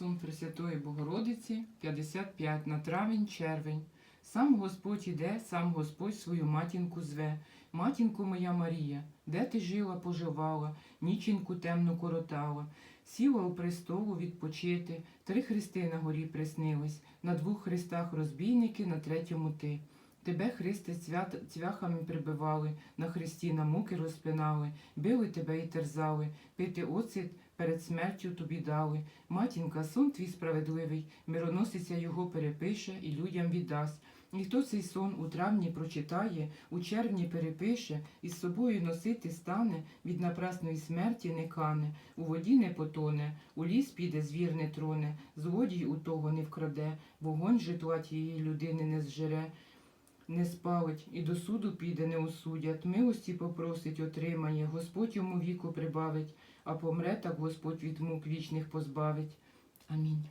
Сон Пресвятої Богородиці, 55 на травень-червень. Сам Господь іде, сам Господь свою матінку зве. Матінко моя Марія, де ти жила, поживала, ніченьку темну коротала. Сіла у престолу відпочити, 3 хрести на горі приснились, на 2 хрестах розбійники, на 3-му ти. Тебе, Христе, цвяхами прибивали, на хресті на муки розпинали, били тебе і терзали, пити оцет перед смертю тобі дали. Матінка, сон твій справедливий, мироносиця його перепише і людям віддасть. І хто цей сон у травні прочитає, у червні перепише, і з собою носити стане, від напрасної смерті не кане, у воді не потоне, у ліс піде, звір не троне, злодій у того не вкраде, вогонь житла тієї людини не зжере, не спалить, і до суду піде, не осудять, милості попросить, отримає, Господь йому віку прибавить, а помре, так Господь від мук вічних позбавить. Амінь.